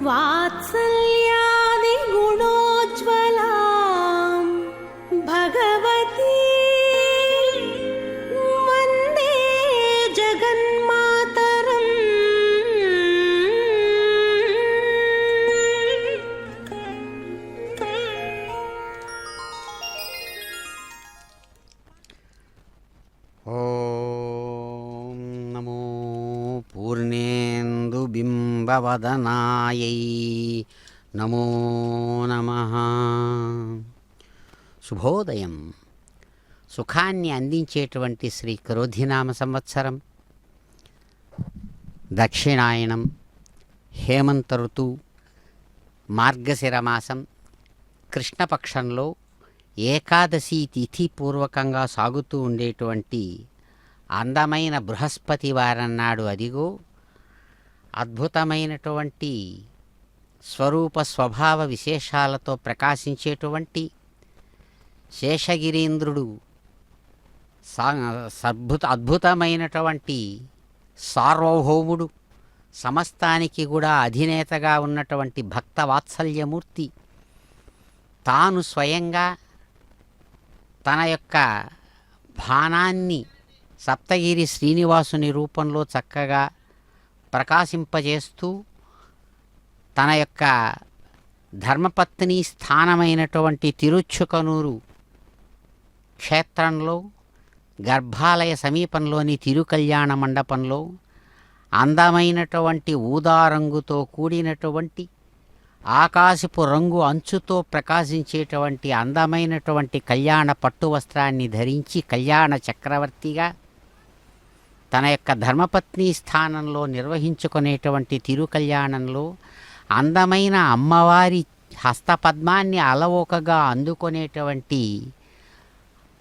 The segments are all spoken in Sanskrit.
వాత్సల్యాది గుణోజ్వలాం భగవతి వందే జగన్మాతరం. ఓం నమో పూర్ణేందు బింబవదనాయై నమో నమః. శుభోదయం. సుఖాన్ని అందించేటువంటి శ్రీ క్రోధినామ సంవత్సరం, దక్షిణాయనం, హేమంత ఋతువు, మార్గశిర మాసం, కృష్ణపక్షంలో ఏకాదశి తిథి పూర్వకంగా సాగుతూ ఉండేటువంటి అందమైన బృహస్పతి వారన్నాడు. అదిగో అద్భుతమైనటువంటి స్వరూప స్వభావ విశేషాలతో ప్రకాశించేటువంటి శేషగిరీంద్రుడు, అద్భుతమైనటువంటి సార్వభౌముడు, సమస్తానికి కూడా అధినేతగా ఉన్నటువంటి భక్త వాత్సల్యమూర్తి తాను స్వయంగా తన యొక్క బాణాన్ని సప్తగిరి శ్రీనివాసుని రూపంలో చక్కగా ప్రకాశింపజేస్తూ తన యొక్క ధర్మపత్ని స్థానమైనటువంటి తిరుచుకనూరు క్షేత్రంలో గర్భాలయ సమీపంలోని తిరుకల్యాణ మండపంలో అందమైనటువంటి ఊదారంగుతో కూడినటువంటి ఆకాశపు రంగు అంచుతో ప్రకాశించేటువంటి అందమైనటువంటి కళ్యాణ పట్టు వస్త్రాన్ని ధరించి కళ్యాణ చక్రవర్తిగా తన యొక్క ధర్మపత్ని స్థానంలో నిర్వహించుకునేటువంటి తిరుకల్యాణంలో అందమైన అమ్మవారి హస్తపద్మాన్ని అలవోకగా అందుకునేటువంటి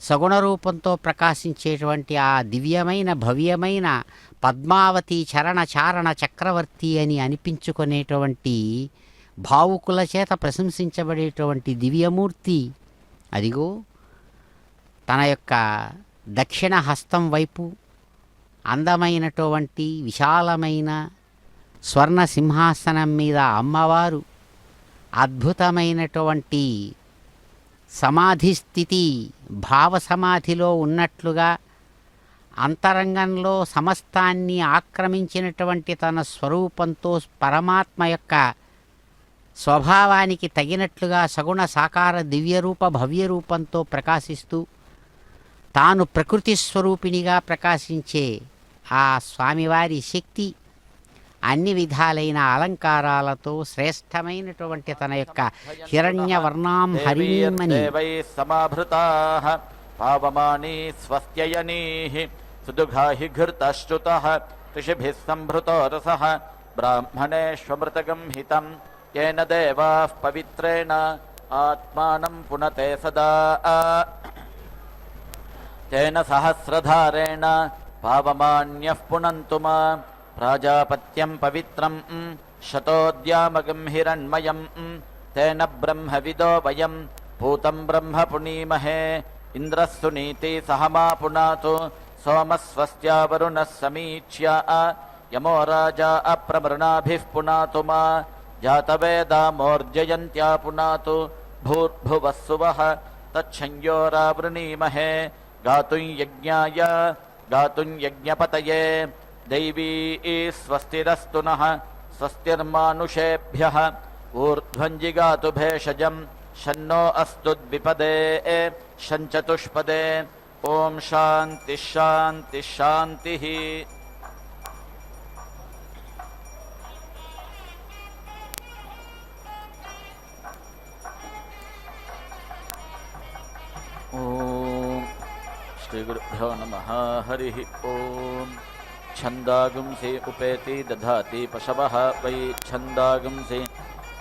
సగుణ రూపంతో ప్రకాశించేటువంటి ఆ దివ్యమైన భవ్యమైన పద్మావతి చరణ చారణ చక్రవర్తి అని అనిపించుకునేటువంటి భావుకుల చేత ప్రశంసించబడేటువంటి దివ్యమూర్తి అదిగో తన యొక్క దక్షిణ హస్తం వైపు అందమైనటువంటి విశాలమైన స్వర్ణ సింహాసనం మీద అమ్మవారు అద్భుతమైనటువంటి సమాధి స్థితి భావ సమాధిలో ఉన్నట్లుగా అంతరంగంలో సమస్తాన్ని ఆక్రమించినటువంటి తన స్వరూపంతో పరమాత్మ యొక్క స్వభావానికి తగినట్లుగా సగుణ సాకార దివ్యరూప భవ్యరూపంతో ప్రకాశిస్తూ తాను ప్రకృతి స్వరూపిణిగా ప్రకాశించే ఆ స్వామివారి శక్తి అన్ని విధాలైన అలంకారాలతో శ్రేష్టమైనటువంటి తన యొక్క హిరణ్యవర్ణాం హరిణీమణి పావమానీ స్వస్త్యయనీః సుదుఘాహి ఘృతశ్రుతః ఋషిభిః సంభృతో రసః బ్రాహ్మణేష్వమృతగం హితం येन देवाः पवित्रेण आत्मानं पुनते सदा तेन सहस्रधारेण पावमान्यः पुनन्तु मा प्राजापत्यं पवित्रं शतोद्यामगं हिरण्मयं तेन ब्रह्मविदो वयं भूतं ब्रह्म पुनीमहे इन्द्रः सुनीति सह मा पुनातु सोमस्वस्त्या वरुणः समीक्ष्य यमो राजा अप्रमृणाभिः पुनातु मा जातवेदामोर्जयन्त्या पुनातु भूर्भुवः सुवः तच्छंयोरावृणीमहे गातुं यज्ञाय गातुं यज्ञपतये दैवी स्वस्तिरस्तु नः स्वस्तिर्मानुषेभ्यः ऊर्ध्वं जिगातु भेषजं शन्नो अस्तु द्विपदे शञ्चतुष्पदे ॐ शान्तिः शान्तिः शान्तिः. श्रीगुरुभ्यो नमः. हरिः ओम्. छन्दागुंसि उपेति दधाति पशवः वै छन्दागुंसि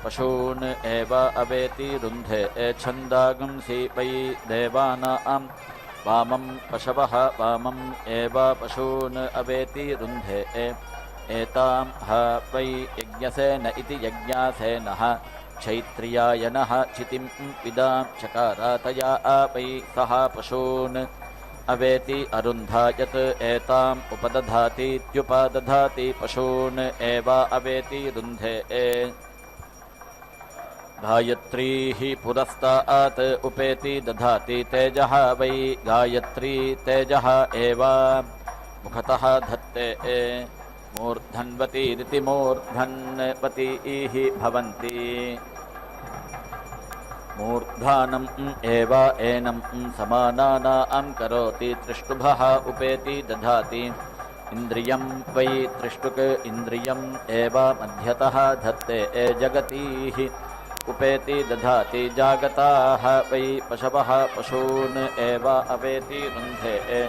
पशून् एव अवेति रुन्धे छन्दागुंसि वै देवानां वामं पशवः वामम् एव पशून् अवेति रुन्धे एतां ह वै यज्ञसेन इति यज्ञासेनः क्षैत्रियायनः चितिं विदां चकारातया वै सः पशून् अवेति अरुन्धायत् एताम् उपदधातीत्युपदधाति पशून् एव अवेति रुन्धे गायत्री पुरस्तात् उपेति दधाति तेजः वै गायत्री तेजः एव मुखतः धत्ते मूर्धन्वतीरिति मूर्धन्वतीः भवन्ति मूर्धानम् एव एनं समानानां करोति त्रिष्टुभः उपेति दधाति इन्द्रियं वै त्रिष्टुक् इन्द्रियम् एव मध्यतः धत्ते जगतीः उपेति दधाति जागताः वै पशवः पशून् एव अवेति रुन्धे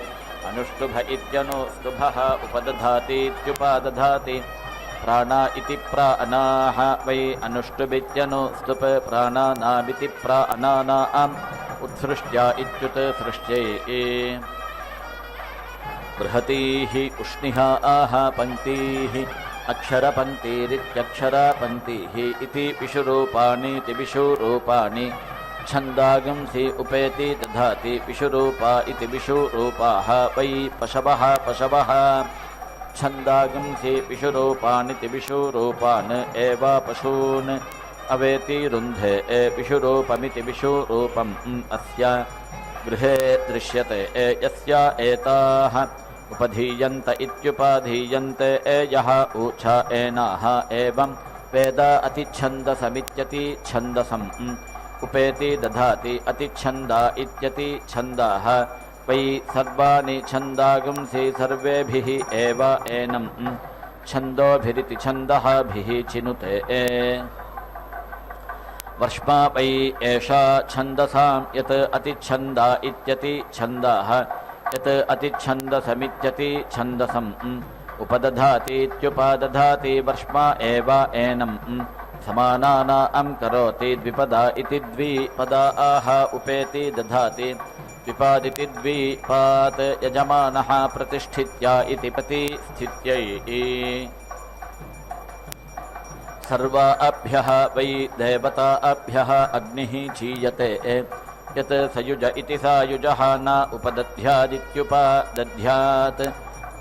अनुष्टुभ इत्यनुष्टुभः उपदधातीत्युपादधाति प्राणा इति प्राणाः वै अनुष्टुभित्यनुष्टुप् प्राणानामिति प्राणानाम् उत्सृष्ट्या इत्युत्सृष्ट्यै बृहतीः उष्णिहा आह पङ्क्तीः अक्षरपङ्क्तिरित्यक्षरपङ्क्तिः इति विषुरूपाणि विषुरूपाणि छन्दागंसि उपेति दधाति विषुरूपा इति विषुरूपाः वै पशवः पशवः छन्दागंसि विषुरूपानिति विषुरूपान् एव पशून् अवेति रुन्धे विषुरूपमिति विषुरूपम् अस्य गृहे दृश्यते यस्य एताः उपधीयन्त इत्युपाधीयन्ते यः ऊच एनाः एवं वेद अतिच्छन्दसमित्यति छन्दसम् उपेति दधाति अतिच्छन्दा इत्यति छन्दाः वै सर्वाणि छन्दागंसि सर्वेभिः एव एनं छन्दोभिरिति छन्दःभिः चिनुते वर्ष्मा वै एषा छन्दसां यत् अतिच्छन्दा इत्यति छन्दाः यत् अतिच्छन्दसमित्यति छन्दसम् उपदधातीत्युपादधाति वर्ष्मा एव एनं समानानां करोति द्विपदा इति द्विपदा आह उपेति दधाति द्विपादिति द्विपात् यजमानः प्रतिष्ठित्या इति प्रतिस्थित्यै सर्वाभ्यः वै देवताभ्यः अग्निः चीयते यत् सयुज इति सायुजः न उपदध्यादित्युपदध्यात्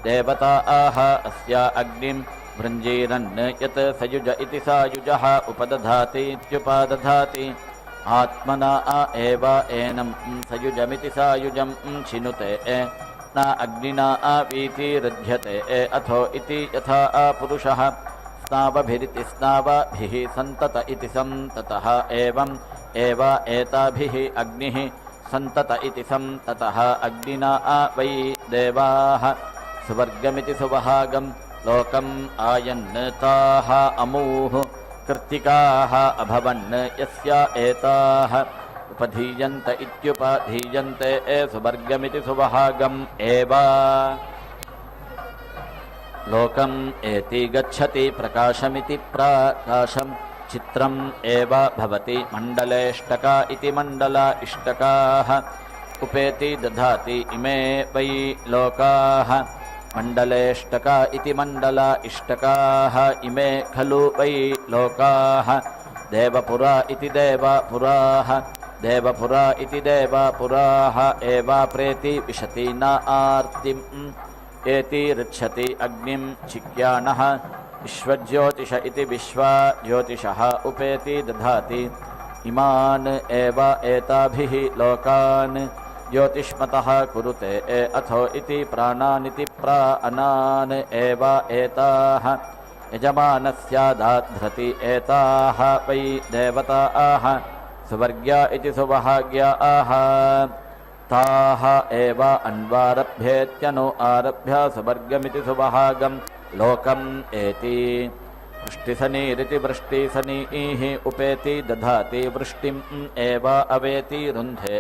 देवता आह अस्या अग्निं भृञ्जीरन् यत् सयुज इति सायुजः उपदधातीत्युपदधाति आत्मना एव एनं सयुजमिति सायुजं चिनुते न अग्निना वीतिरुध्यते अथो इति यथा पुरुषः स्नावभिरिति स्नावभिः सन्तत इति सन्ततः एवम् एव एताभिः अग्निः सन्तत इति सन्ततः अग्निना वै देवाः सुवर्गमिति सुवहागं लोकम् आयन् ताः अमूः कृत्तिकाः अभवन् यस्य एताः उपधीयन्त इत्युपधीयन्ते सुवर्गमिति सुवहागम् एव लोकम् एति गच्छति प्रकाशमिति प्रकाशम् चित्रम् एव भवति मण्डलेष्टका इति मण्डल इष्टकाः उपेति दधाति इमे वै लोकाः मण्डलेष्टका इति मण्डल इष्टकाः इमे खलु वै लोकाः देवपुरा इति देवपुराः देवपुरा इति देवपुराः एव प्रेति विशति न आर्तिम् एति ऋच्छति अग्निं चिक्याणः विश्वज्योतिष इति विश्वज्योतिषः उपेति दधाति इमान् एव एताभिः लोकान् ज्योतिष्मतः कुरुते अथो इति प्राणानिति प्राणान् एव एताः यजमानस्यादाध्रति एताः वै देवताः सुवर्ग्या इति सुवहाग्याः ताः एव अन्वारभ्येत्यनु आरभ्य सुवर्गमिति सुवहागं लोकम् एति वृष्टिसनीरिति वृष्टिसनीः उपेति दधाति वृष्टिम् एव अवेति रुन्धे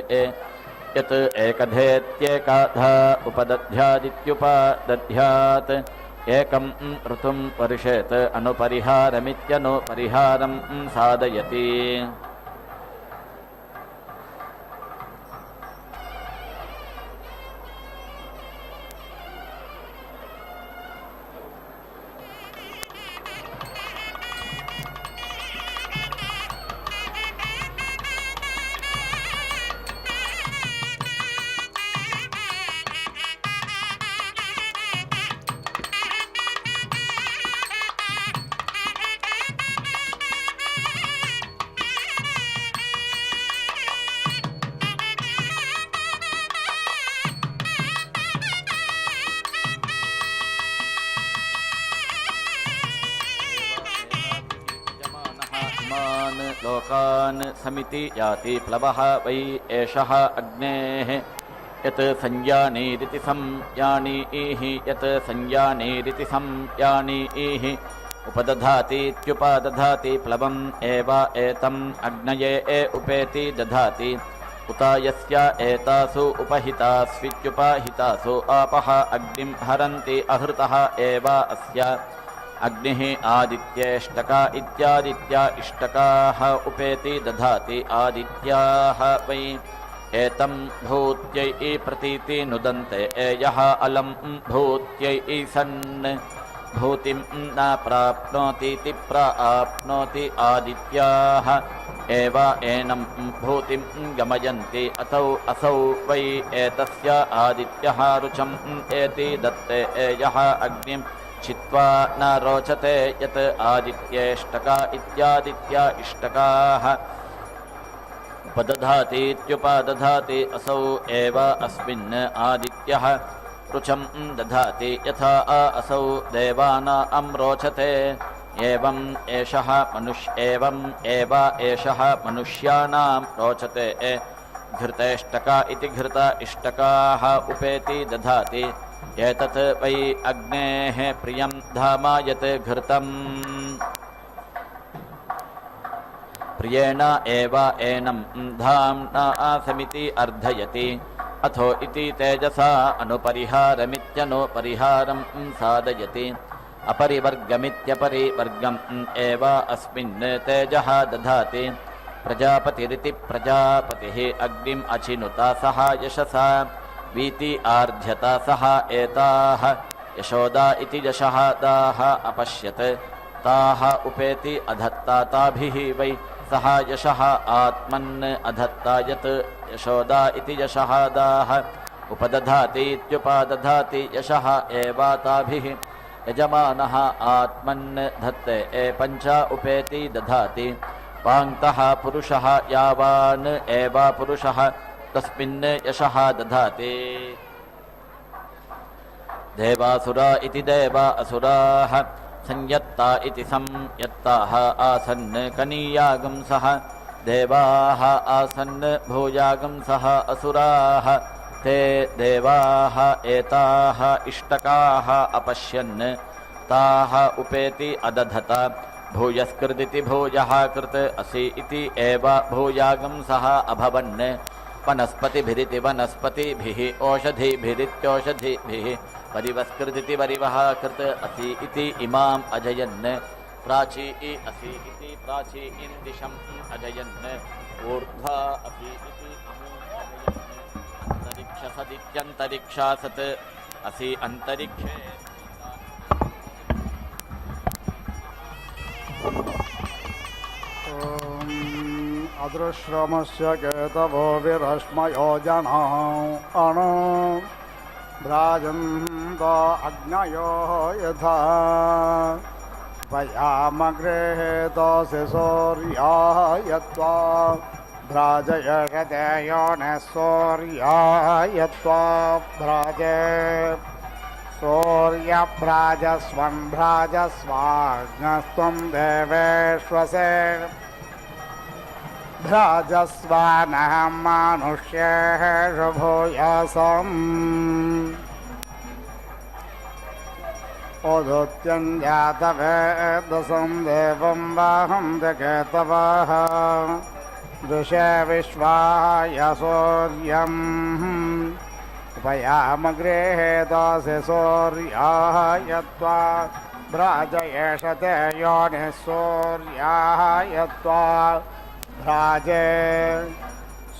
यत् एकधेत्येकाधा उपदध्यादित्युपदध्यात् एकं ऋतुं परिषेत् अनुपरिहारमित्यनुपरिहारं साधयति इमान् लोकान् समिति याति प्लवः वै एषः अग्नेः यत् संयानीरिति संयानीः यत् संयानीरिति संयानीः उपदधातीत्युपादधाति प्लवम् एव एतम् अग्नये उपेति दधाति उत यस्य एतासु उपहितास्वित्युपहितासु आपः अग्निं हरन्ति अहृतः एव अस्य अग्निः आदित्येष्टका इत्यादित्या इष्टकाः उपेति दधाति आदित्याः वै एतं भूत्यै प्रतीति नुदन्ते यः अलं भूत्यै सन् भूतिं न प्राप्नोतीति प्राप्नोति आदित्याः एव एनं भूतिं गमयन्ति अतौ असौ वै एतस्य आदित्यः रुचम् एति दत्ते यः अग्निं छित्त्वा न रोचते यत् आदित्येष्टका इत्यादित्या इष्टकाः उपदधातीत्युपदधाति असौ एव अस्मिन् आदित्यः रुचं दधाति यथा असौ देवानां रोचते एवं एव एषः मनुष्याणां रोचते घृतेष्टका इति घृत इष्टकाः उपेति दधाति एतत् वै अग्नेः प्रियं धाम यत् घृतम् प्रियेण एव एनं धाम्ना समिति अर्धयति अथो इति तेजसा अनुपरिहारमित्यनुपरिहारं साधयति अपरिवर्गमित्यपरिवर्गम् एव अस्मिन् तेजः दधाति प्रजापतिरिति प्रजापतिः अग्निम् अचिनुता सह यशसा वीति आर्ध्यता सह एताः यशोदा इति यशः दाः अपश्यत् ताः उपेति अधत्ता ताभिः वै सह यशः आत्मन् अधत्ता यत् यशोदा इति यशः दाः उपदधातीत्युपदधाति यशः एवाताभिः यजमानः आत्मन् धत्ते पञ्च उपेति दधाति पाङ्क्तः पुरुषः यावान् एव पुरुषः तस्मिन् यशः दधाति देवासुरा इति देवा असुराः संयत्ता इति संयत्ताः आसन् कनीयागं सह देवाः आसन् भूयागं सह असुराः ते देवाः एताः इष्टकाः अपश्यन् ताः उपेति अदधत भूयस्कृदिति भूयः कृत असि इति एव भूयागं सह अभवन् वनस्पतिभिरिति वनस्पतिभिः ओषधिभिरित्योषधिभिः परिवस्कृदिति वरिवः कृत असि इति इमाम् अजयन् प्राची असि इति प्राची दिशम् अजयन् ऊर्ध्वा असि इति अजयन् अन्तरिक्षसदित्यन्तरिक्षासत् असि अन्तरिक्षे अदृश्रमस्य केतवो विरश्मयो जनाः अणो भ्राजन्तो अग्नयो यथा वयामगृहेतोऽसि सूर्याय त्वा भ्राजयषते योनिः सूर्याय त्वा भ्राजे सूर्यभ्राजस्वन् भ्राजस्वाग्नस्त्वं देवेष्वसे भ्राजस्वानः मानुष्येषु भूयासम् उदुत्यं जातवेदसं देवं वाहं केतवः दृशे विश्वाय सूर्यम् उपयामगृहेतोऽसि सूर्याय त्वा भ्राजयेषते योनिः सूर्याय त्वा भ्राजे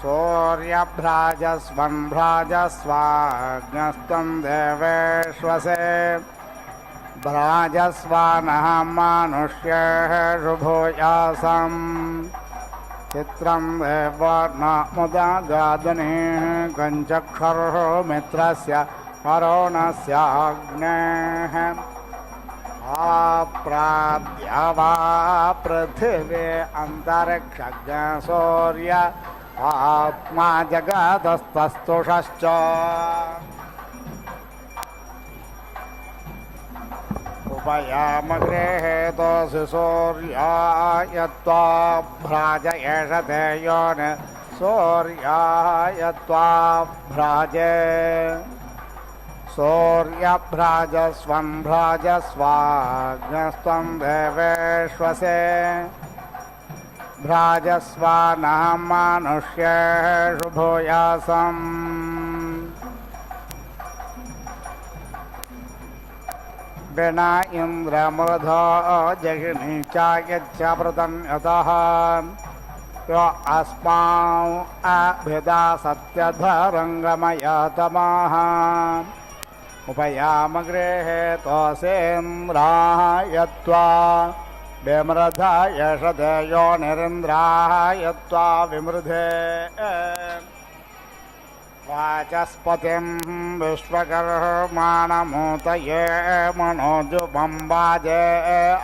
सूर्यभ्राजस्वन् भ्राजस्वाग्नस्त्वं देवेष्वसे भ्राजस्वानः मानुष्येषु भूयासम् चित्रं देवात्मामुदागादनेः कञ्चक्षरुः मित्रस्य वरुणस्याग्नेः आप्राद्या पृथिवी अन्तरिक्षज्ञ सूर्य आत्मा जगतस्तस्तुषश्च उपयामगृहेतोऽसि सूर्याय त्वा भ्राज एष ते योनि सूर्याय त्वा भ्राजे सूर्यभ्राजस्वं भ्राजस्वाग्नस्त्वं देवेष्वसे भ्राजस्वानः मनुष्येषु भूयासम् विना इन्द्रमृधो जहिनी चायच्च प्रतन्यतः यो अस्मां अभिदा सत्यधरङ्गमयतमः उपयामगृहेतोऽसेन्द्राय त्वा विमृधाय यशते योनिरिन्द्राय त्वा विमृधे वाचस्पतिं विश्वकर्माणमूतये मनोजुबं वाजे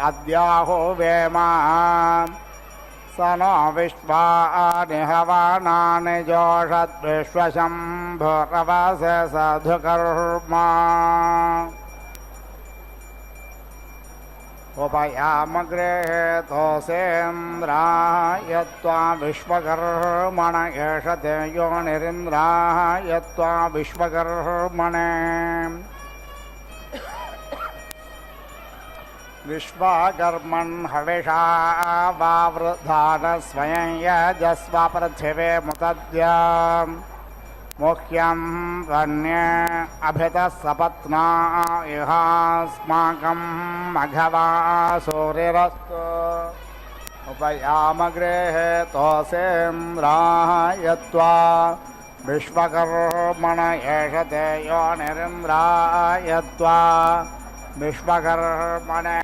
अद्याहो वेमा स नो विश्वानि हवानानि जोषद्विश्वशम्भुरवसे साधुकर्मा उपयामगृहेतोऽसेन्द्राय त्वा विश्वकर्मण एषते योनिरिन्द्राय त्वा विश्वकर्मणे विश्वकर्मन् हविषा वावृधान स्वयं यजस्व पृथिवे मुतद्य मुह्यं वन्ये अभितः सपत्ना इहास्माकं मघवा सूरिरस्तु उपयामगृहेतोऽसेन्द्राय त्वा विश्वकर्मण एषते योनिरिन्द्राय त्वा विश्वकर्मणे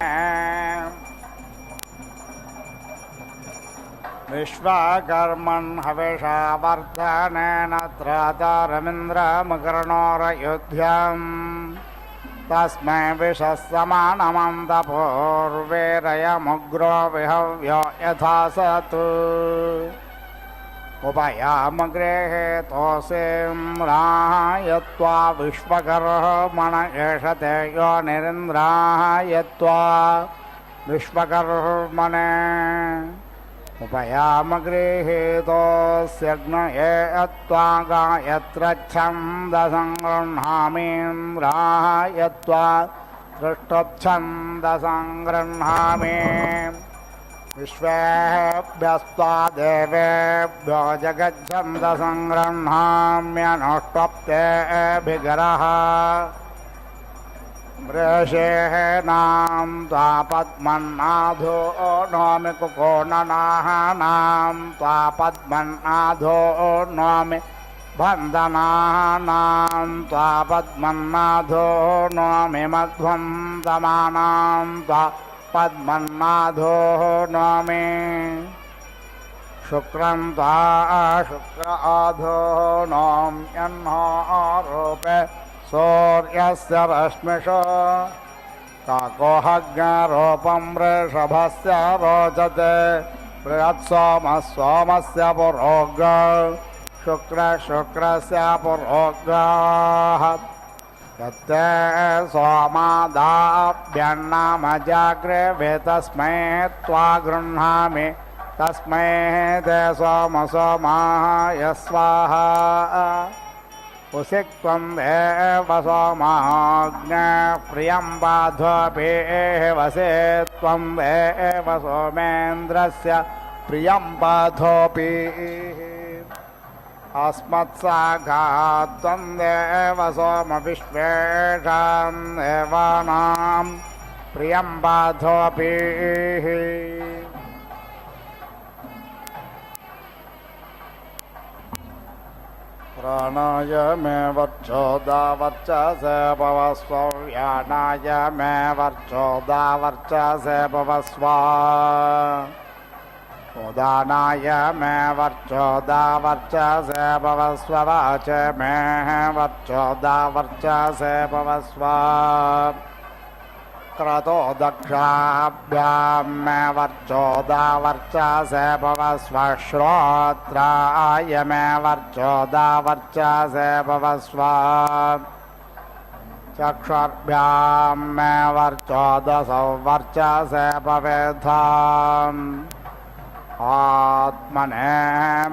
विश्वकर्मन् हविषा वर्धनेन त्रातरमिन्द्रमकर्णोरयुध्यम् तस्मै विषः समानमन्तपूर्वेरयमुग्रो विहव्यो यथा स तु उपयामगृहेतोऽसेन्द्राय त्वा विश्वकर्मण एषते योनिरिन्द्राय त्वा विश्वकर्मणे उपयामगृहेतोऽस्यग्नये त्वा गायत्रच्छन्दसं गृह्णामीन्द्राय त्वा दृष्टच्छन्दसं विश्वेभ्यस्त्वा देवेभ्यो जगच्छन्दसं गृह्णाम्यनुष्टप्तेभिगरः वृषेणां त्वा पद्मन्नाथो नोमि कुकोणनाहानां त्वा पद्मन्नाथो नोमि बन्धनानां त्वा पद्मन्नाथो नोमि मध्वन्दमानां त्वा पद्मन्नाथो नोमि शुक्रं त्वा शुक्राधो नोम्यह्नोरूपे सूर्यस्य रश्मिषु काकोहज्ञरूपं वृषभस्य रोचते बृहत्सोमः सोमस्य पुरोग शुक्रस्य पुरोगाः यत्ते सोमादाभ्यन्नामजाग्रे तस्मै त्वा गृह्णामि तस्मै ते सोमसोमाय स्वाहा उसिक्त्वं देव सोमाग्ने प्रियं बाधोऽपि त्वं देव सोमेन्द्रस्य प्रियं बाधोऽपि अस्मत्साघात्वं देव सोमविश्वेषां देवानां प्रियं बाधोऽपि प्राणाय मे वर्चोदावर्चसे भवस्व व्यानाय मे वर्चोदावर्चसे भवस्व उदानाय मे वर्चोदावर्चसे भवस्व वाच मे वर्चोदावर्चसे भवस्व क्रतो दक्षाभ्यां मे वर्चोदावर्चसे भवस्व श्रोत्राय मे वर्चोदावर्चसे भवस्व चक्षुर्भ्यां मे वर्चोदसौ वर्चसे भवेद्धाम् आत्मने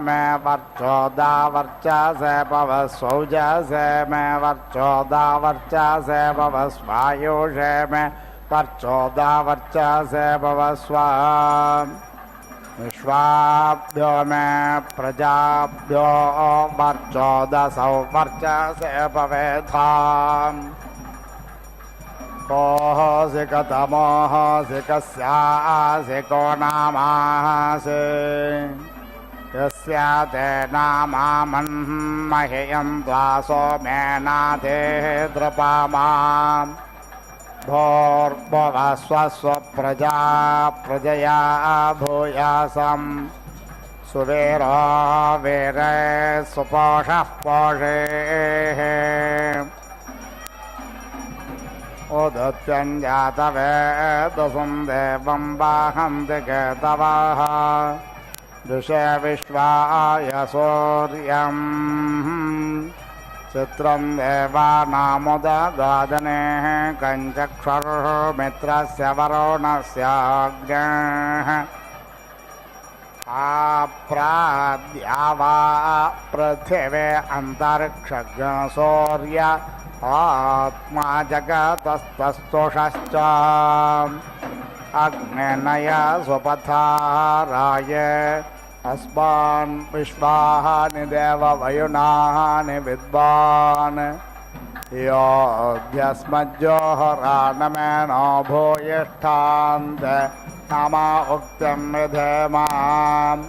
मे वर्चोदा वर्चसे भवस्वौजसे मे वर्चोदा वर्चसे भवस्वायुषे मे वर्चोदा वर्चसे भवस्व विश्वाभ्यो मे प्रजाभ्यो वर्चोदसौ वर्चसे भवेद्धाम् कोऽसि कतमोऽसि कस्यासि को नामासि यस्या ते नामामन्मह्यं त्वा सोमेनाथे द्रपामाम् भोर्भुवस्वस्वप्रजा प्रजया भूयासं सुवीरो वीरे सुपोषः पोषेः उदत्यञ्जातवेदसं देवं वाहन्ति केतवः ऋषे विश्वाय सूर्यम् चित्रं देवानामुदगादने कञ्चक्षुर्मित्रस्य वरुणस्याग्नेः आप्राद्या वा पृथिवे अन्तरिक्षज्ञसूर्य आत्मा जगतस्तस्तुषश्च अग्नेनय स्वपथाराय अस्मान् विश्वानि देववयुनानि विद्वान् योऽध्यस्मज्जोहरानमेनो भूयिष्ठान्त नाम उक्तं विधेमाम्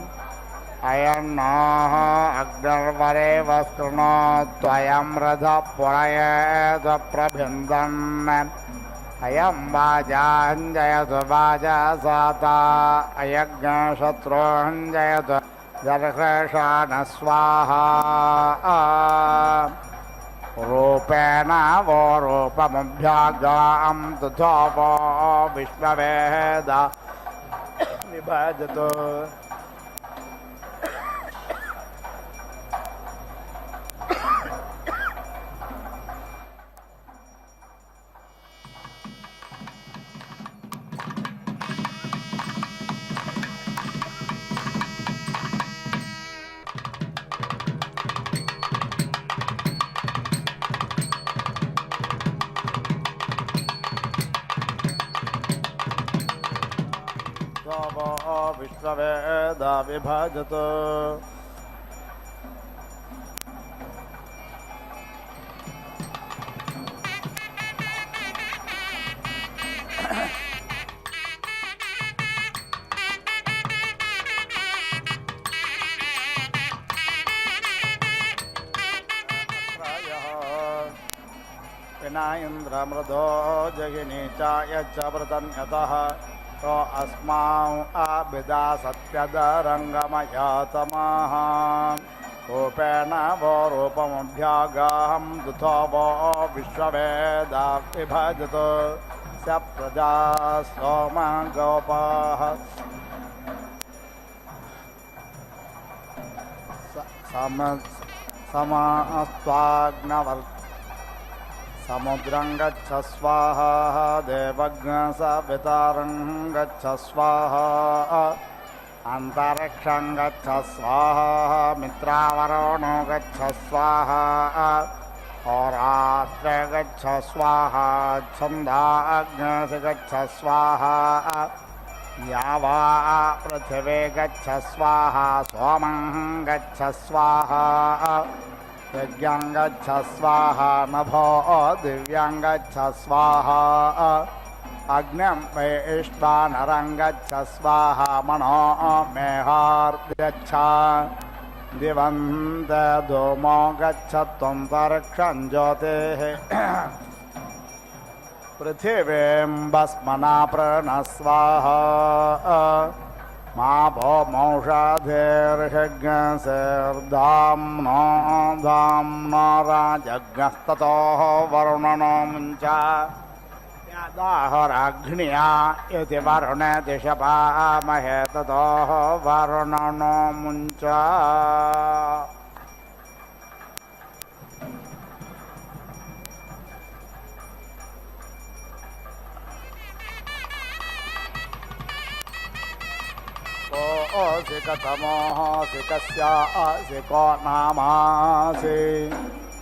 अयं नः अग्निर्वरे वस्कृणोत्वयं रथः पुरयेत प्रभिन्दन् अयं वाजाञ्जयतु वाजसाता अयज्ञशत्रुञ्जयतु जर्हषाण स्वाहा रूपेण वो रूपमभ्यागां तथो वो विश्ववेद विभजतु विश्ववेद विभजतु विना इन्द्रमृदो जगिनी चायच्च व्रतन्यतः तो अस्मान् अभिदा सत्यदरङ्गमयातमः रूपेण वो रूपमभ्यागाहं दुथो वो विश्ववेद विभजतु स प्रजा सोम गोपाः समास्त्वाग्नवर् समुद्रं गच्छ स्वाहा देवज्ञ सवितारं गच्छ स्वाहा अन्तरिक्षं गच्छ स्वाहा मित्रावरुणो गच्छ स्वाहा होरात्रे गच्छ स्वाहा छन्दाग्नसि गच्छ स्वाहा या वा पृथिवी गच्छ स्वाहा सोमं गच्छ स्वाहा यज्ञं गच्छ स्वाहा नभो दिव्यं गच्छ स्वाहा अग्निं वैश्वानरं गच्छ स्वाहा मनो मेहार्गच्छ दिवं धूमो गच्छ त्वन्तरिक्षं ज्योतिः पृथिवीं भस्मना प्रणस्वाहा मा भौमौषधेर्षज्ञसेर्धाम्नो धाम्नो राजज्ञस्ततो वरुणनो मुञ्च यदाहुरग्न्या इति वरुणे दिशपामहे ततो वरुणनो मुञ्च ओसि कथमोऽसि कस्यासि को नामासि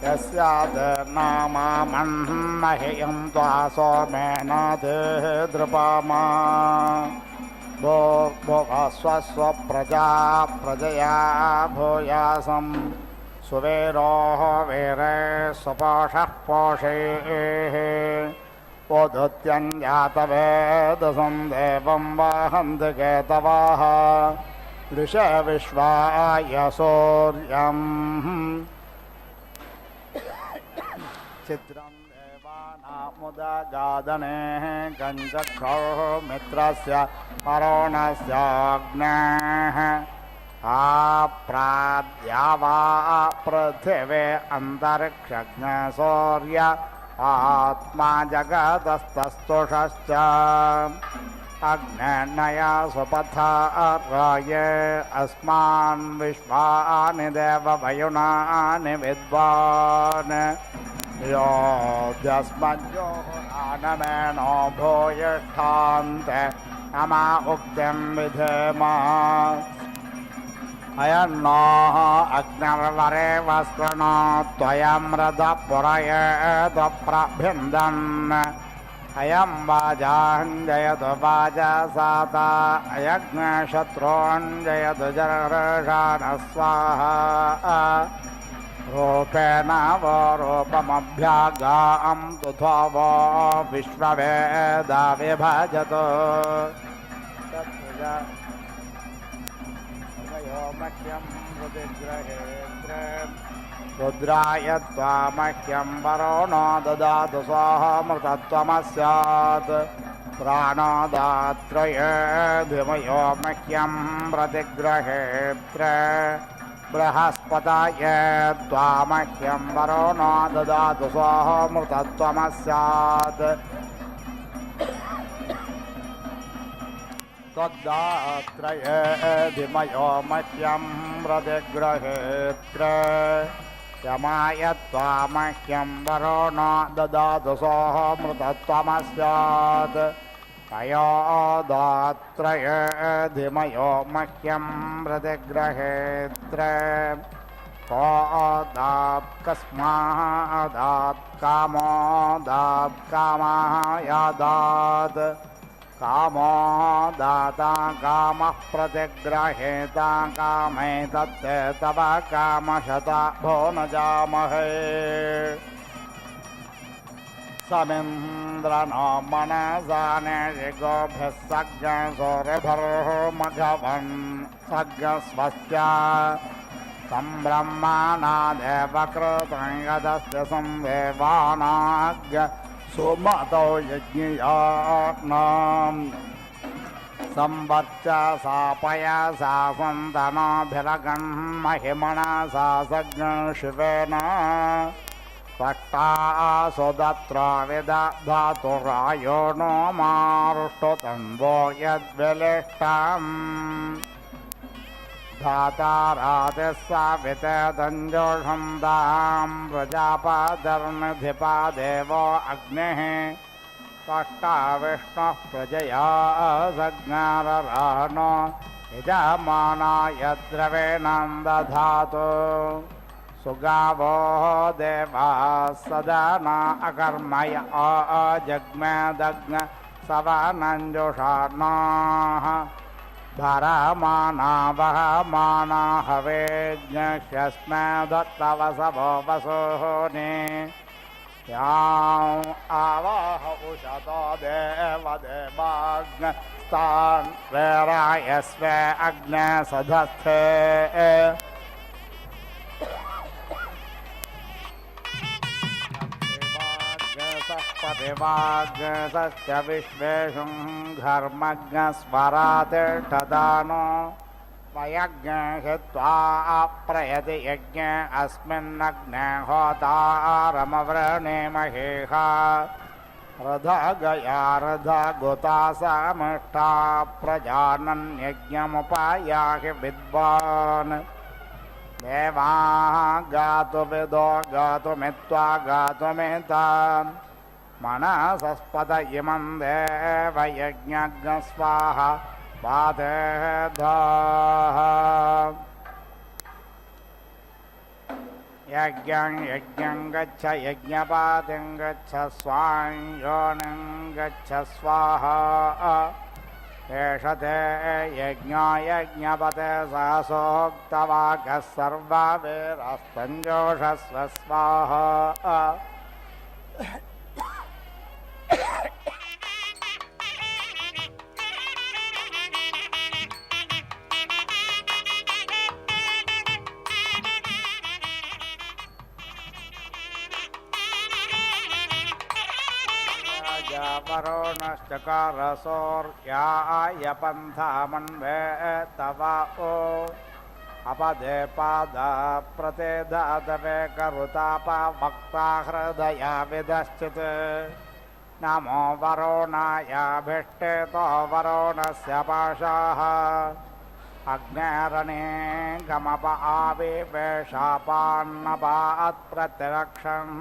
यस्याद् नाममन्मह्यं त्वा सोमेन ते द्रुपामा भोगस्व प्रजया भूयासं सुवीरोः वीरे सुपोषः पोषेः ओधुत्यञ्जातवेदसं देवं वहन्ति केतवः दृश विश्वाय सूर्यम् चित्रं देवानामुदगादने कञ्चक्षोः मित्रस्य वरुणस्याग्नेः आप्राद्यावा पृथिवे अन्तरिक्षज्ञ सूर्य आत्मा जगतस्तस्तुषश्च अग्नेर्नया सुपथा राये अस्मान् विश्वानि देववयुनानि विद्वान् योऽद्यस्मद्योरानमेनो भूयिष्ठान्ते अमा उक्तिं विधेम अयन्नोः अग्निर्वरे वस्त्रणो त्वयमृतः पुरयेत प्रभिन्दन् अयं वाजाञ्जयतु वाजसाता अयज्ञशत्रूञ्जयतु जर्षाणः स्वाहा रूपेण वो रूपमभ्यागां तुथो वो विश्ववेदा विभजतु मह्यं रुद्रहेन्द्र रुद्राय त्वामह्यं वरुणो ददातु स्वाहामृतत्वमस्यात् प्राणोदात्रये धिमयो मह्यं प्रतिग्रहेत्र बृहस्पतये त्वामह्यं वरुणो ददातु स्वाहामृतत्वमस्यात् त्वद्दात्रये धिमयो मह्यं प्रतिग्रहेत्र यमाय त्वामह्यं वरुणो ददातु सोऽमृतत्वमस्यात् तयोदात्रये धिमयो मह्यं प्रतिग्रहेत्र कोदात् कस्मादात् कामोदात् कामायादात् कामो दाता कामः प्रतिग्रहेता कामैतत्ते तव कामशता भो न जामहे समिन्द्रनो मनसा निशिगोभिः सज्ञसूरिभिर्मघवन् सज्ञस्वस्या सम्ब्रह्मणा देवकृतं यदस्य संवेवानाज्ञ सुमतो यज्ञयात्नाम् संवर्चसा पयसा सन्तनोभिरगन् महिमना सा सज्ञशिवेन त्वष्टासुदत्र विदधातुरायो नो मारुष्टुतन्वो यद्विलिष्टम् धातारातिः सावितदञ्जोषं दां प्रजापादर्निधिपा देवो अग्निः त्वष्टा विष्णुः प्रजया सज्ञाररानो यजमानाय द्रवेणं दधातु सुगावो देवाः सदाना अकर्मय अजग्मदग्न सवनञ्जुषाणाः भरमाना वहमाना हवेज्ञस्मै दत्तवसवो वसूनि याम् आवाह उशतो देवदेवाग्नस्तान् प्रेरयस्वे अग्ने सधस्थे पतिवाग्नसश्च विश्वेषु घर्मज्ञस्वरातिष्ठदानो वयज्ञहित्वा प्रयति यज्ञ अस्मिन्नग्ने होतारमवृणीमहेह रथगया रथगुता समिष्टा प्रजानन्यज्ञमुपायाहि विद्वान् देवाः गातुविदो गातुमित्वा गातुमितान् मनसस्पत इमं देवयज्ञस्वाहा पातेधाः यज्ञं यज्ञं गच्छ यज्ञपातिं गच्छ स्वां योनिं गच्छ स्वाहा एष ते यज्ञो यज्ञपते सहसोक्तवागः सर्ववीरस्तञ्जोषस्व स्वाहा वरुणश्चकारसौर्याय पन्थामन्वे तव ओ अपदे पादा प्रतेदातवे करुतापा वक्ता हृदया विदश्चित् नमो वरुणायाभिष्टेतो वरुणस्य पाशाः अग्नेरणे गमप आविवेशापान्नपात्प्रतिरक्षन्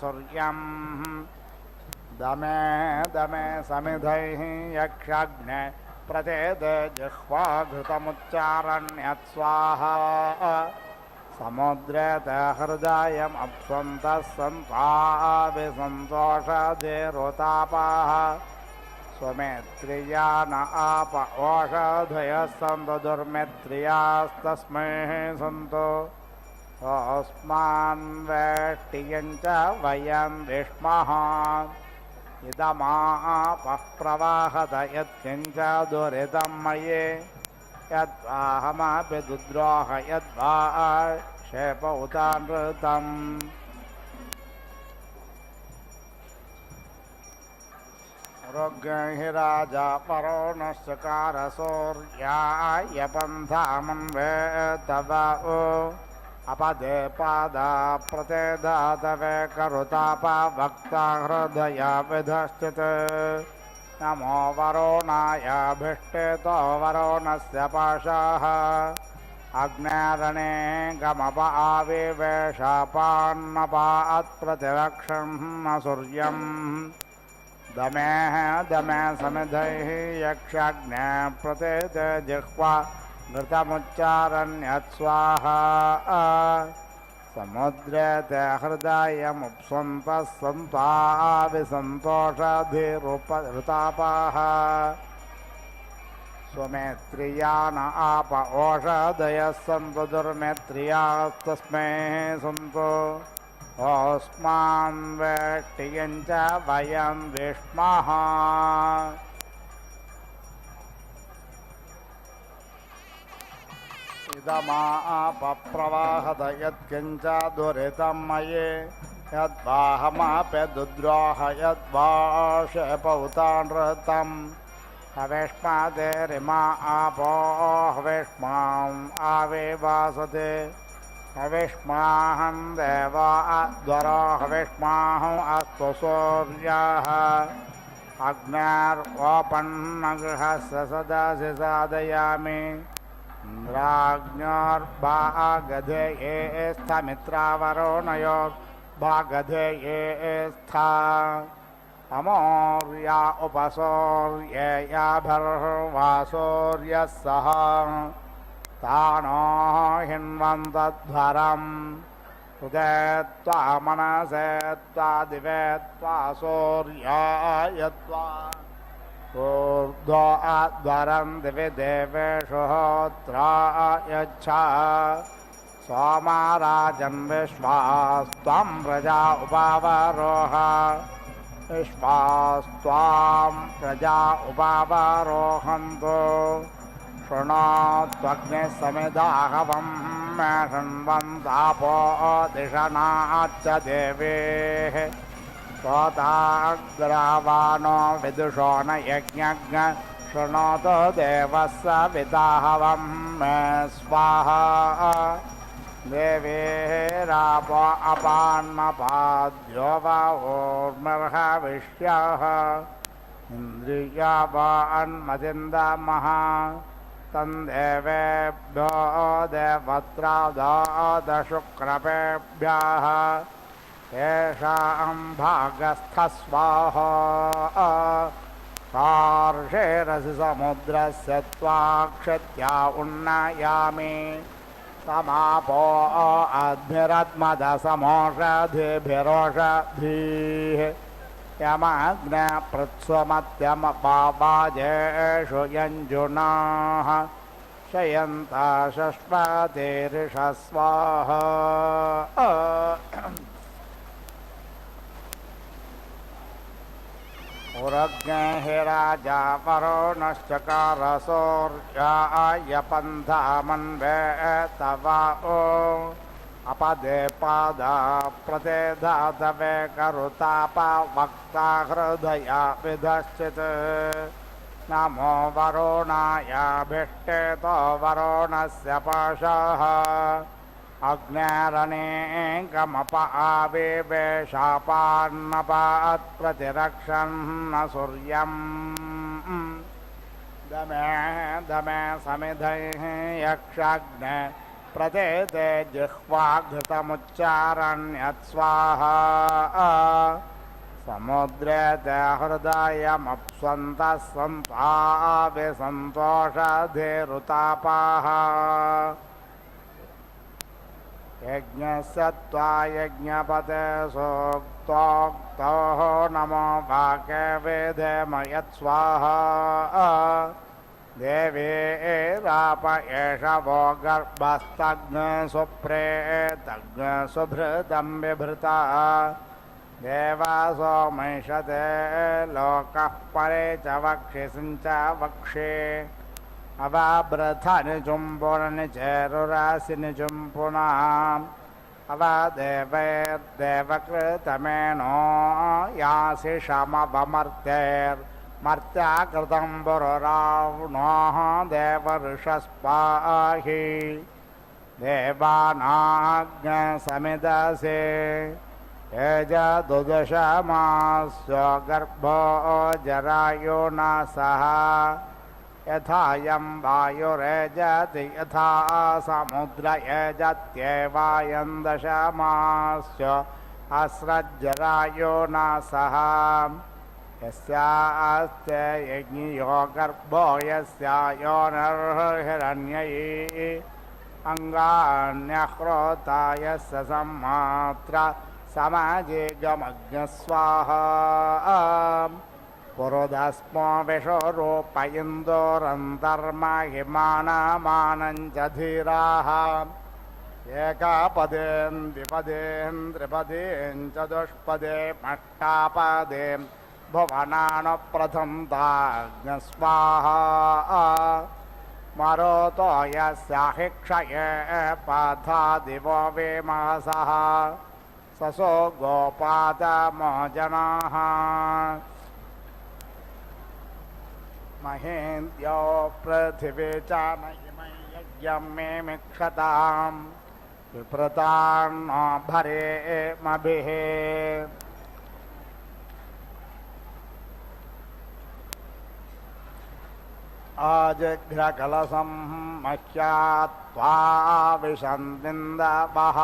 सूर्यम् दमे दमे समिधैः यक्षाग्ने प्रतेद जिह्वा घृतमुच्चारण्यत् स्वाहा समुद्रे ते हृदयमप्स्वन्तः सन्त्वाभिसन्तोषधिरुतापाः स्वमेत्रिया न आप ओषधयः सन्तु दुर्मित्रियास्तस्मै सन्तु अस्मान् वेष्टियं च वयं विष्मः इदमापः प्रवाहत यत्किञ्च दुरितं मयि यद्वाहमपि दुद्रोह यद्वा क्षेपौतानृतम् ऋग्हि राजा वरुणश्चकारसौर्याय पन्थामन्वे तव अपदे पादा प्रतेदातवे करुतापा वक्ता हृदया विधश्चित् नमो वरुणायाभिष्टेतो वरुणस्य पाशाः अग्नेरणे गमप आविवेशापान्नपात्प्रतिरक्षन् सूर्यम् दमे दमे समिधैः यक्षाग्ने प्रतेद जिह्वा घृतमुच्चारण्यत् स्वाहा समुद्रे ते हृदयमुप्स्वन्तः सन्त्वाभिसन्तोषधिरुतापाः स्वमेत्रिया न आप ओषधयः सन्तु दुर्मेत्रियास्तस्मै सन्तु अस्मान् वेष्टियं च वयं विष्मः इदमापप्रवाहत यत्किञ्च दुरितं मयि यद्वाहमपि दुद्रोह यद्वा क्षेपौतानृतम् हविष्मादेरिमा आपो हविष्माम् आविवासते हविष्माहं देवा अध्वरो हविष्माहम् अस्तु सूर्याः अग्नेर्वोपन्नगृहस्य सदासि साधयामि इन्द्राग्न्योर्भागधे ये स्थमित्रावरुणयो भागधे ये स्था अमौर्या उपसौर्ये याभर्वासौर्यः सह तानो हिन्वन्तध्वरम् हृदे त्वा मनसे त्वा दिवे त्वा सौर्याय त्वा ऊर्ध्वो अध्वरं दिवि देवेषु होत्रायच्छा सोमाराजन् विश्वास्त्वं प्रजा उपावरोह विश्वास्त्वां प्रजा उपावरोहन्तु शृणोत्वग्निः समिदाहवं मे शृण्वन्तापो दिशनाच्च देवेः स्वताग्रावाणो विदुषो न यज्ञज्ञ शृणोतु देवः सविताहवं मे स्वाहा देवेराप अपान्नपाद्यो वा ऊर्मिर्हविष्यः इन्द्रियावान्मतिन्दमः तन्देवेभ्यो देवत्रादादशुक्रपेभ्यः येषां भागस्थस्वाहा कार्षेरसि समुद्रस्य त्वाक्षत्या उन्नयामि समापो अद्भिरद्मदसमोषधिभिरोषधीः यमग्नपृत्स्वमत्यमपावाजेषु यञ्जुनाः शयन्ता षष्पतिरिषः स्वाहा उरग्ने राजा वरुणश्चकार सूर्याय पन्थामन्वे तवा अपदे पादा प्रतिधातवे करुतापा वक्ता हृदया विधश्चित् नमो वरुणायाभिष्टेतो वरुणस्य पाशः अग्नेरनेकमप आविवेशापान्नपात्प्रतिरक्षन् सूर्यम् दमे दमे समिधैः यक्षाग्ने प्रतेते जिह्वाघृतमुच्चारण्यत्स्वाहा समुद्रे ते हृदयमप्स्वन्तः सन्ताविसन्तोषधिरुतापाः यज्ञस्य त्वा यज्ञपते सूक्तोक्तोः नमो वाके वेदेम यत्स्वाहा देवी राप एष वो गर्भस्तग्नसुप्रेतग्नसुभृतं बिभृता देवासो महिषते लोकः परे च वक्षिसिं च वक्षे अवाब्रथनिजुम्बुरनिचेरुरासिनिजुम्पुनाम् अवादेवैर्देवकृतमेनो यासि शमवमर्त्यैर्मर्त्याकृतं बुरुरावणोः देवऋषस्पाहि देवानाज्ञसमिदसे यजदुदशमास्य गर्भो जरायो न सह यथायं वायुरेजति यथा समुद्र यजत्येवायं दशमास्य अस्रज्जरायो न सह यस्यास्ते यज्ञियो गर्भो यस्यायोनिर्हिरण्यै अङ्गान्यह्रोता यस्य सम्मात्रा समाजिगमग्नस्वाहा पुरोधस्मो विषोरूपयिन्दोरन्तर्महिमानमानं च धीराः एकापदें द्विपदें त्रिपदें चतुष्पदे अष्टापदें भुवनानुप्रथन्ताग्नस्वाहा मरोतो यस्याहिक्षये पाथा दिवो वेमहसः ससो गोपातमोजनाः महेन्द्यो पृथिवी च मयिमय यज्ञं मे मिक्षतां विप्रतान्नो भरेमभिः आजघ्रकलशं मह्यात्वा विशन्दिन्दवः